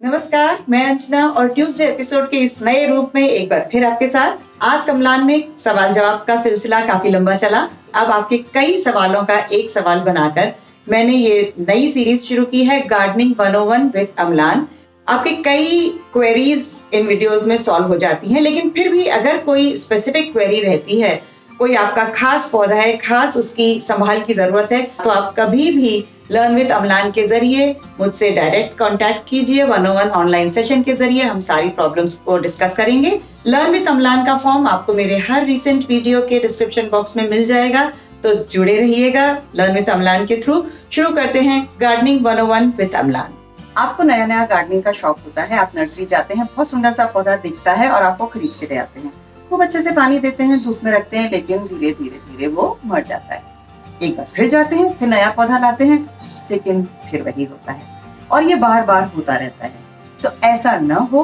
नमस्कार, मैं अंजना और ट्यूसडे एपिसोड के इस नए रूप में एक बार फिर आपके साथ। आज कमलान में सवाल जवाब का सिलसिला काफी लंबा चला। अब आपके कई सवालों का एक सवाल बनाकर मैंने ये नई सीरीज शुरू की है, गार्डनिंग 101 विद अमलान। आपके कई क्वेरीज इन वीडियोस में सॉल्व हो जाती हैं, लेकिन फिर भी अगर कोई स्पेसिफिक क्वेरी रहती है, कोई आपका खास पौधा है, खास उसकी संभाल की जरूरत है, तो आप कभी भी लर्न विद अमलान के जरिए मुझसे डायरेक्ट कांटेक्ट कीजिए। 101 ऑनलाइन सेशन के जरिए हम सारी प्रॉब्लम्स को डिस्कस करेंगे। लर्न विद अमलान का फॉर्म आपको मेरे हर रिसेंट वीडियो के डिस्क्रिप्शन बॉक्स में मिल जाएगा, तो जुड़े रहिएगा लर्न विद अमलान के थ्रू। शुरू करते हैं गार्डनिंग 101 विद अमलान। आपको नया नया गार्डनिंग का शौक होता है, आप नर्सरी जाते हैं, बहुत सुंदर सा पौधा दिखता है और आपको खरीद के ले आते हैं, खूब अच्छे से पानी देते हैं, धूप में रखते हैं, लेकिन धीरे धीरे वो मर जाता है। एक बार फिर जाते हैं, फिर नया पौधा लाते हैं, लेकिन फिर वही होता है और ये बार बार होता रहता है। तो ऐसा न हो,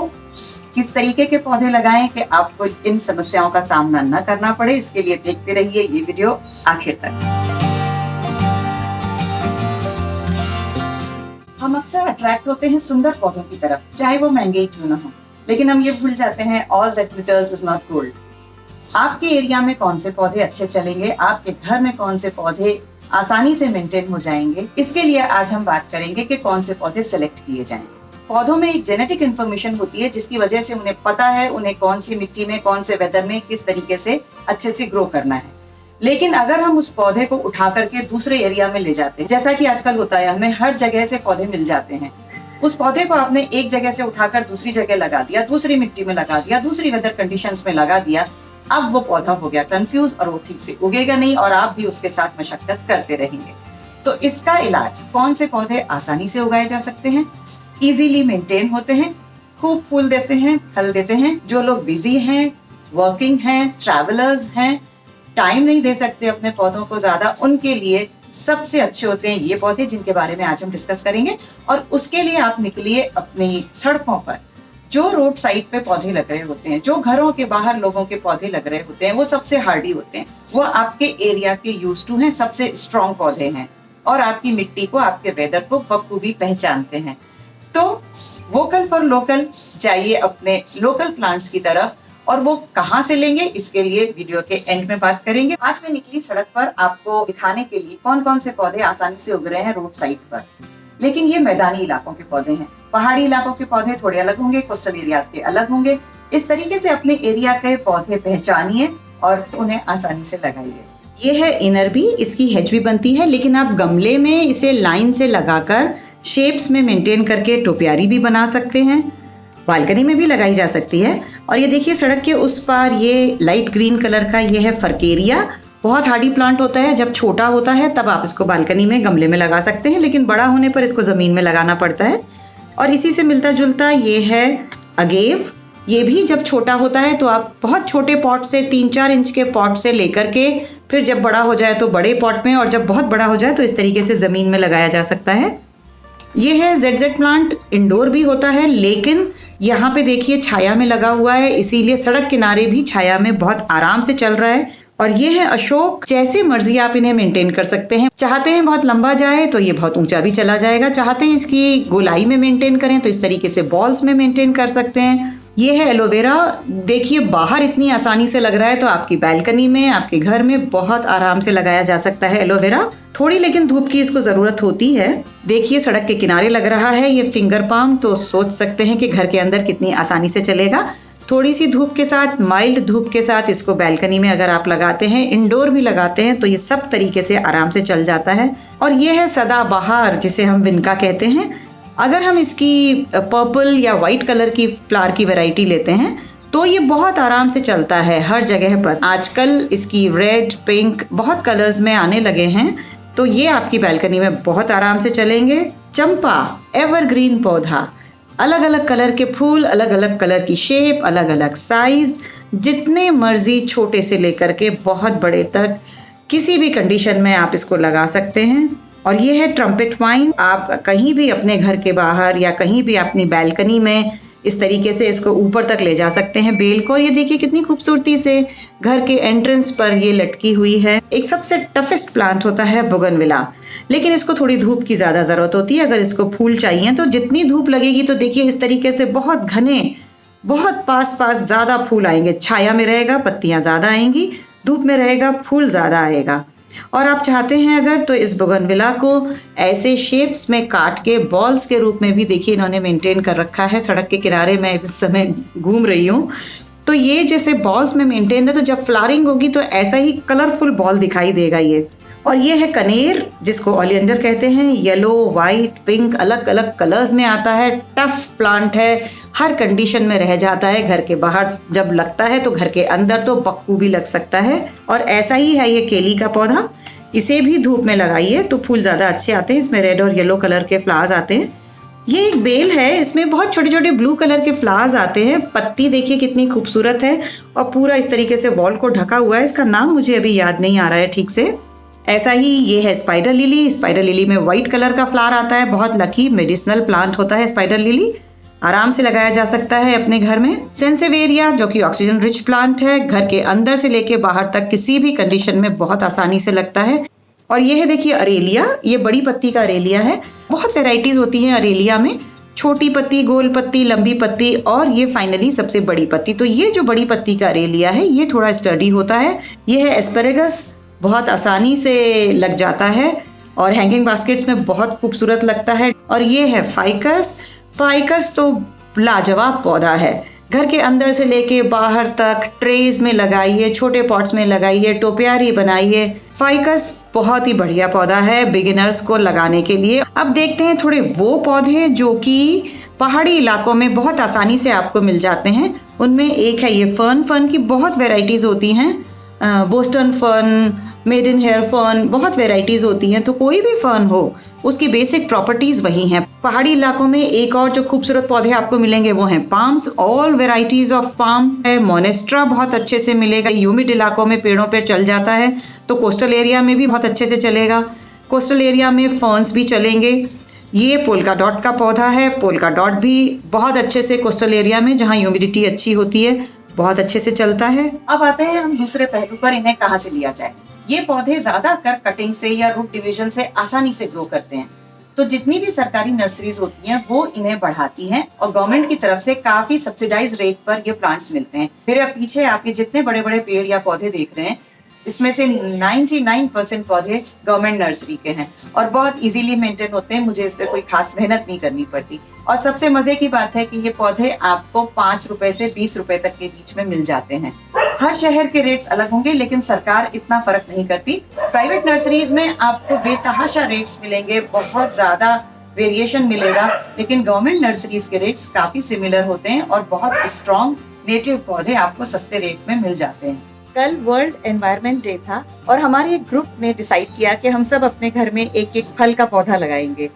किस तरीके के पौधे लगाएं कि आपको इन समस्याओं का सामना न करना पड़े, इसके लिए देखते रहिए ये वीडियो आखिर तक। हम अक्सर अट्रैक्ट होते हैं सुंदर पौधों की तरफ, चाहे वो महंगे ही क्यों न हो, लेकिन हम ये भूल जाते हैं all that glitters is not gold. आपके एरिया में कौन से पौधे अच्छे चलेंगे, आपके घर में कौन से पौधे आसानी से मेंटेन हो जाएंगे, इसके लिए आज हम बात करेंगे कि कौन से पौधे सेलेक्ट किए जाएंगे। पौधों में एक जेनेटिक इन्फॉर्मेशन होती है, जिसकी वजह से उन्हें पता है उन्हें कौन सी मिट्टी में, कौन से वेदर में किस तरीके से अच्छे से ग्रो करना है। लेकिन अगर हम उस पौधे को उठा करके दूसरे एरिया में ले जाते हैं, जैसा कि आजकल होता है, हमें हर जगह से पौधे मिल जाते हैं, उस पौधे को आपने एक जगह से उठाकर दूसरी जगह लगा दिया, दूसरी मिट्टी में लगा दिया, दूसरी वेदर कंडीशंस में लगा दिया, अब वो पौधा हो गया कंफ्यूज और वो ठीक से उगेगा नहीं और आप भी उसके साथ मशक्कत करते रहेंगे। तो इसका इलाज, कौन से पौधे आसानी से उगाए जा सकते हैं, इजीली मेंटेन होते हैं, खूब फूल देते हैं, फल देते हैं, जो लोग बिजी हैं, वर्किंग हैं, ट्रैवलर्स हैं, टाइम नहीं दे सकते अपने पौधों को ज्यादा, उनके लिए सबसे अच्छे होते हैं ये पौधे, जिनके बारे में आज हम डिस्कस करेंगे। और उसके लिए आप निकलिए अपनी सड़कों पर, जो रोड साइड पे पौधे लग रहे होते हैं, जो घरों के बाहर लोगों के पौधे लग रहे होते हैं, वो सबसे हार्डी होते हैं, वो आपके एरिया के यूज्ड टू हैं, सबसे स्ट्रॉन्ग पौधे हैं और आपकी मिट्टी को, आपके वेदर को बखूबी पहचानते हैं। तो वोकल फॉर लोकल, जाइए अपने लोकल प्लांट्स की तरफ, और वो कहाँ से लेंगे इसके लिए वीडियो के एंड में बात करेंगे। आज मैं निकली सड़क पर आपको दिखाने के लिए कौन कौन से पौधे आसानी से उग रहे हैं रोड साइड पर, लेकिन ये मैदानी इलाकों के पौधे हैं। पहाड़ी इलाकों के पौधे थोड़े अलग होंगे, कोस्टल एरियाज के अलग होंगे। इस तरीके से अपने एरिया के पौधे पहचानिए और उन्हें आसानी से लगाइए। ये है इनरबी, इसकी हेज भी बनती है, लेकिन आप गमले में इसे लाइन से लगाकर शेप्स में मेंटेन करके टोपियारी भी बना सकते हैं, बालकनी में भी लगाई जा सकती है। और ये देखिए सड़क के उस पार ये लाइट ग्रीन कलर का ये है फरकेरिया, बहुत हार्डी प्लांट होता है। जब छोटा होता है तब आप इसको बालकनी में गमले में लगा सकते हैं, लेकिन बड़ा होने पर इसको जमीन में लगाना पड़ता है। और इसी से मिलता जुलता ये है अगेव, ये भी जब छोटा होता है तो आप बहुत छोटे पॉट से, 3-4 इंच के पॉट से लेकर के फिर जब बड़ा हो जाए तो बड़े पॉट में, और जब बहुत बड़ा हो जाए तो इस तरीके से जमीन में लगाया जा सकता है। ये है ZZ प्लांट, इंडोर भी होता है, लेकिन यहाँ पे देखिए छाया में लगा हुआ है, इसीलिए सड़क किनारे भी छाया में बहुत आराम से चल रहा है। और ये है अशोक, जैसे मर्जी आप इन्हें मेंटेन कर सकते हैं। चाहते हैं बहुत लंबा जाए तो ये बहुत ऊंचा भी चला जाएगा, चाहते हैं इसकी गोलाई में मेंटेन करें तो इस तरीके से बॉल्स में मेंटेन कर सकते हैं। ये है एलोवेरा, देखिए बाहर इतनी आसानी से लग रहा है तो आपकी बालकनी में, आपके घर में बहुत आराम से लगाया जा सकता है एलोवेरा। थोड़ी लेकिन धूप की इसको जरूरत होती है। देखिए सड़क के किनारे लग रहा है ये फिंगर पाम, तो सोच सकते हैं कि घर के अंदर कितनी आसानी से चलेगा। थोड़ी सी धूप के साथ, माइल्ड धूप के साथ इसको बालकनी में अगर आप लगाते हैं, इंडोर भी लगाते हैं, तो ये सब तरीके से आराम से चल जाता है। और ये है सदाबहार, जिसे हम विनका कहते हैं। अगर हम इसकी पर्पल या वाइट कलर की फ्लावर की वैरायटी लेते हैं तो ये बहुत आराम से चलता है हर जगह पर। आजकल इसकी रेड, पिंक बहुत कलर्स में आने लगे हैं, तो ये आपकी बालकनी में बहुत आराम से चलेंगे। चंपा, एवरग्रीन पौधा, अलग अलग कलर के फूल, अलग अलग कलर की शेप, अलग अलग साइज, जितने मर्जी छोटे से लेकर के बहुत बड़े तक, किसी भी कंडीशन में आप इसको लगा सकते हैं। और ये है ट्रम्पेट वाइन, आप कहीं भी अपने घर के बाहर या कहीं भी अपनी बालकनी में इस तरीके से इसको ऊपर तक ले जा सकते हैं बेल को। ये देखिए कितनी खूबसूरती से घर के एंट्रेंस पर ये लटकी हुई है। एक सबसे टफेस्ट प्लांट होता है बोगनविला। लेकिन इसको थोड़ी धूप की ज़्यादा ज़रूरत होती है। अगर इसको फूल चाहिए तो जितनी धूप लगेगी तो देखिए इस तरीके से बहुत घने, बहुत पास पास ज़्यादा फूल आएंगे। छाया में रहेगा पत्तियाँ ज़्यादा आएंगी, धूप में रहेगा फूल ज़्यादा आएगा। और आप चाहते हैं अगर तो इस बोगनविला को ऐसे शेप्स में काट के बॉल्स के रूप में भी देखिए इन्होंने मेंटेन कर रखा है। सड़क के किनारे मैं इस समय घूम रही हूँ तो ये जैसे बॉल्स में मेंटेन है, तो जब फ्लावरिंग होगी तो ऐसा ही कलरफुल बॉल दिखाई देगा ये। और ये है कनेर, जिसको ओलियंडर कहते हैं। येलो, वाइट, पिंक अलग अलग कलर्स में आता है। टफ प्लांट है, हर कंडीशन में रह जाता है। घर के बाहर जब लगता है तो घर के अंदर तो बक्कू भी लग सकता है। और ऐसा ही है ये केली का पौधा, इसे भी धूप में लगाइए तो फूल ज़्यादा अच्छे आते हैं। इसमें रेड और येलो कलर के फ्लावर्स आते हैं। ये एक बेल है, इसमें बहुत छोटे छोटे ब्लू कलर के फ्लावर्स आते हैं। पत्ती देखिए कितनी खूबसूरत है और पूरा इस तरीके से वॉल को ढका हुआ है। इसका नाम मुझे अभी याद नहीं आ रहा है ठीक से। ऐसा ही ये है स्पाइडर लिली। स्पाइडर लिली में व्हाइट कलर का फ्लावर आता है। बहुत लकी मेडिसिनल प्लांट होता है स्पाइडर लिली, आराम से लगाया जा सकता है अपने घर में। सेंसेवेरिया जो कि ऑक्सीजन रिच प्लांट है, घर के अंदर से लेके बाहर तक किसी भी कंडीशन में बहुत आसानी से लगता है। और ये है देखिए अरेलिया, ये बड़ी पत्ती का अरेलिया है। बहुत वेराइटीज होती हैं अरेलिया में, छोटी पत्ती, गोल पत्ती, लंबी पत्ती और ये फाइनली सबसे बड़ी पत्ती। तो ये जो बड़ी पत्ती का अरेलिया है ये थोड़ा स्टर्डी होता है। ये है एस्पेरेगस, बहुत आसानी से लग जाता है और हैंगिंग बास्केट्स में बहुत खूबसूरत लगता है। और ये है फाइकस। फाइकस तो लाजवाब पौधा है, घर के अंदर से लेके बाहर तक ट्रेज में लगाइए, छोटे पॉट्स में लगाइए, टोपियारी बनाइए। फाइकस बहुत ही बढ़िया पौधा है बिगिनर्स को लगाने के लिए। अब देखते हैं थोड़े वो पौधे जो कि पहाड़ी इलाकों में बहुत आसानी से आपको मिल जाते हैं। उनमें एक है ये फर्न। फर्न की बहुत वेराइटीज होती हैं, Boston fern, maiden hair fern, बहुत वेराइटीज होती हैं। तो कोई भी फर्न हो उसकी बेसिक प्रॉपर्टीज वही हैं। पहाड़ी इलाकों में एक और जो खूबसूरत पौधे आपको मिलेंगे वो हैं palms. All varieties of palm है। मोनेस्ट्रा बहुत अच्छे से मिलेगा। ह्यूमिड इलाकों में पेड़ों पर चल जाता है तो कोस्टल एरिया में भी बहुत अच्छे से चलेगा। कोस्टल एरिया में फर्न्स भी चलेंगे। ये पोल्का डॉट का पौधा है। पोल्का डॉट भी बहुत अच्छे से कोस्टल एरिया में जहाँ ह्यूमिडिटी अच्छी होती है बहुत अच्छे से चलता है। अब आते हैं हम दूसरे पहलू पर, इन्हें कहाँ से लिया जाए। ये पौधे ज्यादातर कटिंग से या रूट डिवीजन से आसानी से ग्रो करते हैं। तो जितनी भी सरकारी नर्सरीज होती हैं वो इन्हें बढ़ाती हैं और गवर्नमेंट की तरफ से काफी सब्सिडाइज रेट पर ये प्लांट्स मिलते हैं। मेरे पीछे आपके जितने बड़े बड़े पेड़ या पौधे देख रहे हैं इसमें से 99% पौधे गवर्नमेंट नर्सरी के हैं और बहुत इजीली मेंटेन होते हैं। मुझे इस पे कोई खास मेहनत नहीं करनी पड़ती। और सबसे मजे की बात है कि ये पौधे आपको 5 रुपए से 20 रुपए तक के बीच में मिल जाते हैं। हर शहर के रेट्स अलग होंगे लेकिन सरकार इतना फर्क नहीं करती। प्राइवेट नर्सरीज में आपको बेतहाशा रेट्स मिलेंगे, बहुत ज्यादा वेरिएशन मिलेगा, लेकिन गवर्नमेंट नर्सरीज के रेट्स काफी सिमिलर होते हैं और बहुत स्ट्रॉन्ग नेटिव पौधे आपको सस्ते रेट में मिल जाते हैं। कल वर्ल्ड एनवायरनमेंट डे था और हमारे एक ग्रुप ने डिसाइड किया कि हम सब अपने घर में एक एक फल का पौधा लगाएंगे।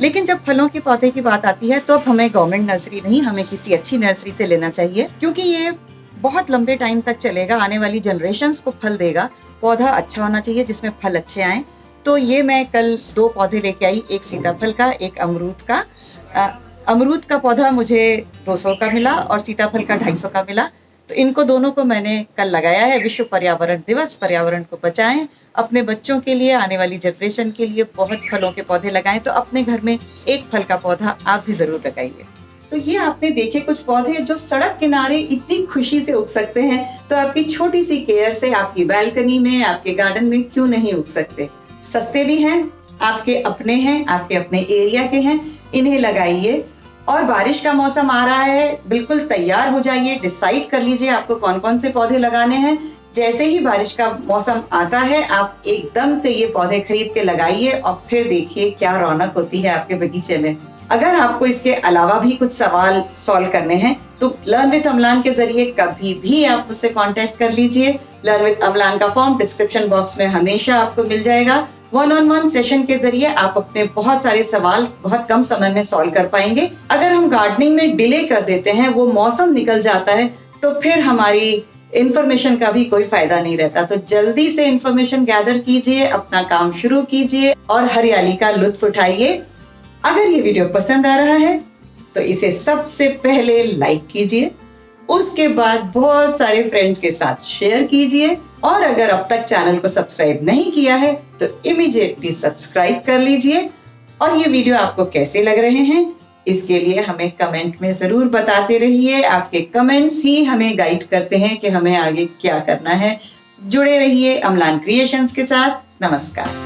लेकिन जब फलों के पौधे की बात आती है तो अब हमें गवर्नमेंट नर्सरी नहीं, हमें किसी अच्छी नर्सरी से लेना चाहिए क्योंकि ये बहुत लंबे टाइम तक चलेगा, आने वाली जनरेशन्स को फल देगा। पौधा अच्छा होना चाहिए जिसमें फल अच्छे आए। तो ये मैं कल 2 पौधे लेके आई, एक सीताफल का, एक अमरूद का। अमरूद का पौधा मुझे 200 का मिला और सीताफल का 250 का मिला। तो इनको दोनों को मैंने कल लगाया है। विश्व पर्यावरण दिवस, पर्यावरण को बचाएं, अपने बच्चों के लिए, आने वाली जनरेशन के लिए बहुत फलों के पौधे लगाएं। तो अपने घर में एक फल का पौधा आप भी जरूर लगाइए। तो ये आपने देखे कुछ पौधे जो सड़क किनारे इतनी खुशी से उग सकते हैं, तो आपकी छोटी सी केयर से आपकी बालकनी में, आपके गार्डन में क्यों नहीं उग सकते। सस्ते भी हैं, आपके अपने हैं, आपके अपने एरिया के हैं, इन्हें लगाइए। और बारिश का मौसम आ रहा है, बिल्कुल तैयार हो जाइए, डिसाइड कर लीजिए आपको कौन कौन से पौधे लगाने हैं। जैसे ही बारिश का मौसम आता है आप एकदम से ये पौधे खरीद के लगाइए और फिर देखिए क्या रौनक होती है आपके बगीचे में। अगर आपको इसके अलावा भी कुछ सवाल सॉल्व करने हैं तो लर्न विद अमलान के जरिए कभी भी आप मुझसे कांटेक्ट कर लीजिए। लर्न विद अमलान का फॉर्म डिस्क्रिप्शन बॉक्स में हमेशा आपको मिल जाएगा। 1-on-1 सेशन के जरिए आप अपने बहुत सारे सवाल बहुत कम समय में सॉल्व कर पाएंगे। अगर हम गार्डनिंग में डिले कर देते हैं, वो मौसम निकल जाता है, तो फिर हमारी इंफॉर्मेशन का भी कोई फायदा नहीं रहता। तो जल्दी से इंफॉर्मेशन गैदर कीजिए, अपना काम शुरू कीजिए और हरियाली का लुत्फ उठाइए। अगर ये वीडियो पसंद आ रहा है तो इसे सबसे पहले लाइक कीजिए, उसके बाद बहुत सारे फ्रेंड्स के साथ शेयर कीजिए और अगर अब तक चैनल को सब्सक्राइब नहीं किया है तो इमीडिएटली सब्सक्राइब कर लीजिए। और ये वीडियो आपको कैसे लग रहे हैं इसके लिए हमें कमेंट में जरूर बताते रहिए। आपके कमेंट्स ही हमें गाइड करते हैं कि हमें आगे क्या करना है। जुड़े रहिए अम्लान क्रिएशंस के साथ। नमस्कार।